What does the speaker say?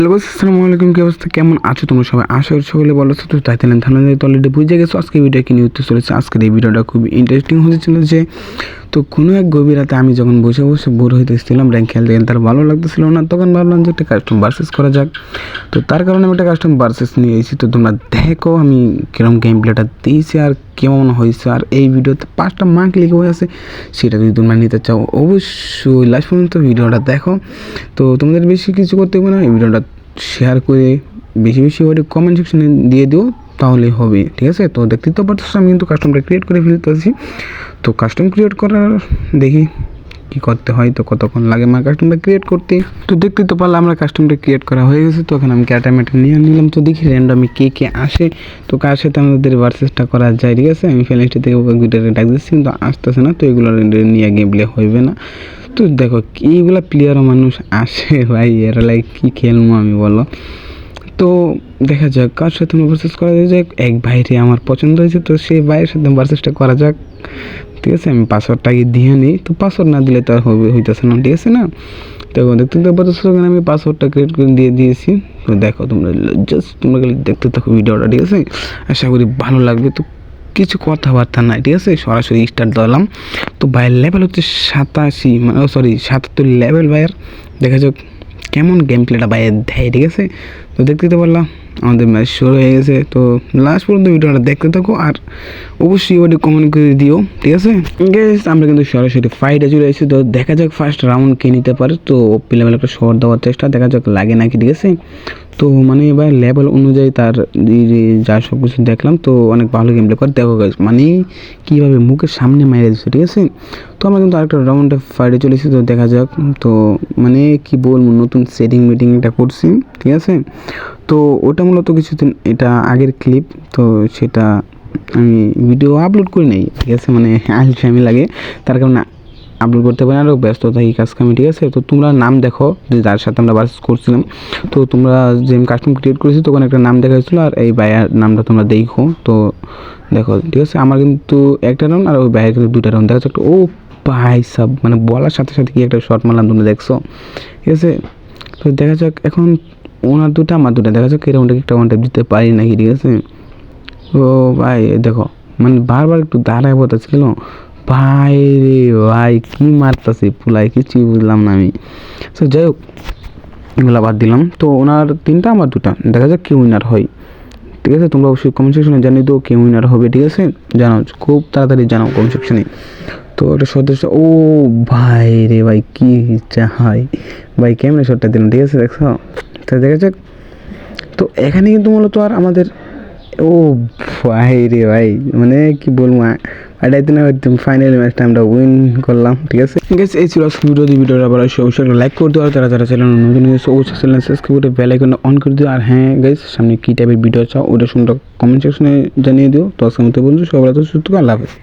Hello আসসালামু আলাইকুম, কি অবস্থা, কেমন আছো তোমরা সবাই? আশা করি সকলে ভালো আছো। তো টাইটেল থানাতে অলরেডি বুঝে গেছো আজকে ভিডিও কি নিয়ে উঠতে চলেছে। আজকের এই ভিডিওটা খুব ইন্টারেস্টিং হতে চলেছে। তো কোনো এক গভীর রাতে আমি যখন বসে বসে বোর হইতেছিলাম, র্যাঙ্ক খেলতে খেলতে আর ভালো লাগতেছিল না, তখন ভাবলাম যে একটা কাস্টম ভার্সেস করা যাক। তো তার কারণে আমি একটা কাস্টম ভার্সেস নিয়ে এসেছি। তো তোমরা দেখো আমি কিরকম গেম প্লেটা দিয়েছি আর কেমন হয়েছে। আর এই ভিডিওতে 5টা মার্ক লিখে হয়ে আছে, সেটা যদি তোমরা নিতে চাও অবশ্যই লাস্ট পর্যন্ত ভিডিওটা দেখো। তো তোমাদের বেশি কিছু করতে হবে না, এই ভিডিওটা শেয়ার করে বেশি বেশি ওটা কমেন্ট সেকশনে দিয়ে দিও, তাহলেই হবে, ঠিক আছে? তো দেখতে তো পারতেছো আমি কিন্তু কাস্টমটা ক্রিয়েট করে ফেলতেছি। তো কাস্টম ক্রিয়েট করার দেখি কী করতে হয়, তো কতক্ষণ লাগে আমার কাস্টমটা ক্রিয়েট করতে। তো দেখতে তো পারলাম আমরা কাস্টমটা ক্রিয়েট করা হয়ে গেছে। তো এখন আমি ক্যাটামেটা নিয়ে নিলাম। তো দেখি র্যান্ডমে কে আসে, তো কার সাথে আমাদের ভার্সেসটা করা যায়, ঠিক আছে? আমি ফ্যানিস্টি থেকে দুইটারে ডাক দিচ্ছি কিন্তু আসতেছে না, তো এগুলো নিয়ে গেম প্লে হইবে না। তো দেখো এইগুলা প্লেয়ারও মানুষ আসে ভাই, এরা লাইক কী খেলবো আমি বলো। তো দেখা যাক কার সাথে আমরা ভার্সেস করা যাক। এক ভাইরে আমার পছন্দ হয়েছে, তো সেই ভাইয়ের সাথে ভার্সেসটা করা যাক, ঠিক আছে? আমি পাসওয়ার্ডটা আগে দিয়ে নিই, তো পাসওয়ার্ড না দিলে তো আর হইতেছে না, ঠিক আছে না? তো দেখতে পাচ্ছ আমি পাসওয়ার্ডটা ক্রিয়েট করে দিয়ে দিয়েছি। তো দেখো তোমরা তোমরা দেখতে থাকো ভিডিওটা, ঠিক আছে? আশা করি ভালো লাগবে। তো কিছু কথাবার্তা নাই, ঠিক আছে? সরাসরি স্টার্ট দিলাম। তো ভাইয়ের লেভেল হচ্ছে 87, মানে 77 লেভেল ভাইয়ের। দেখা যাক কেমন গেম প্লেটা ভাইয়ের দেয়, ঠিক আছে? তো দেখতে পারলাম আমাদের ম্যাচ শুরু হয়ে গেছে। তো লাস্ট পর্যন্ত ভিডিওটা দেখতে থাকো আর অবশ্যই ওটা কমেন্ট করে দিও, ঠিক আছে? গাইস আমরা কিন্তু সরাসরি ফাইটে চলে এসেছি। তো দেখা যাক ফার্স্ট রাউন্ড কে নিতে পারে। তো প্লেলেভেল একটা শর্ট দেওয়ার চেষ্টা, দেখা যাক লাগে নাকি, ঠিক আছে? তো মানে এবার লেভেল অনুযায়ী তার যা সব কিছু দেখলাম, তো অনেক ভালো গেম প্লে করে। দেখো গাইস মানে কীভাবে মুখের সামনে মেরে দিচ্ছে, ঠিক আছে? তো আমরা কিন্তু আরেকটা রাউন্ডে ফাইটে চলেছি। তো দেখা যাক, তো মানে কি বলবো, নতুন সেটিং এটা করছি, ঠিক আছে? তো ওটা মূলত কিছুদিন এটা আগের ক্লিপ, তো সেটা আমি ভিডিও আপলোড করি নাই, ঠিক আছে? মানে আলসামি লাগে, তার কারণে আপলোড করতে পারি আরও ব্যস্ত থাকি কাজ কামে, ঠিক আছে? তো তোমরা নাম দেখো যে যার সাথে আমরা ভার্সেস করছিলাম। তো তোমরা যে কাস্টম ক্রিয়েট করেছি তখন একটা নাম দেখা হয়েছিলো, আর এই ভাইয়ার নামটা তোমরা দেখো। তো দেখো, ঠিক আছে? আমার কিন্তু একটা রাউন্ড আর ওই ভাইয়ের কিন্তু 2টা রাউন্ড দেখা যাচ্ছে। ও ভাই সব মানে বলার সাথে সাথে কি একটা শর্ট মারলাম, তোমরা দেখছো, ঠিক আছে? তো দেখা যাক এখন ওনার 2টা আমার 2টা, দেখা যাক এই রাউন্ডে একটা ওয়ান টাইপ দিতে পারি নাকি, ঠিক আছে? ও ভাই দেখো মানে বারবার একটু দাঁড়ায় বলতেছিল ভাই রে ভাই, কী মারতেছি পুলাই, কিছুই বুঝলাম না আমি। তো যাই হোক এগুলো বাদ দিলাম। তো ওনার 3টা আমার 2টা, দেখা যাক কি উইনার হয়, ঠিক আছে? তোমরা অবশ্যই কমেন্ট সেকশনে জানিয়ে দিও কে উইনার হবে, ঠিক আছে? জানাও, খুব তাড়াতাড়ি জানাও কমেন্ট সেকশনে। তো একটা সদস্য, ও ভাই রে ভাই কী ইচ্ছা হয় ভাই, কেমনে শটটা দিলাম, ঠিক আছে? দেখছো? তো দেখা যাক। তো এখানে কিন্তু মূলত আর আমাদের, ও ভাই রে ভাই মানে কি বলবো, এটাই না ফাইনাল ম্যাচটা আমরা উইন করলাম, ঠিক আছে? গেস এই ছিল ভিডিওটা আবার অবশ্যই লাইক করে দিও, আর যারা চ্যানেল নতুন অবশ্যই চ্যানেল সাবস্ক্রাইব করে বেল আইকনটা অন করে দিও। আর হ্যাঁ গাইস, সামনে কী টাইপের ভিডিও চাও ওটা শুনতে কমেন্ট সেকশনে জানিয়ে দিও। তো আজকের মতো বন্ধু সবাই সুস্থ, আল্লাহ হাফেজ।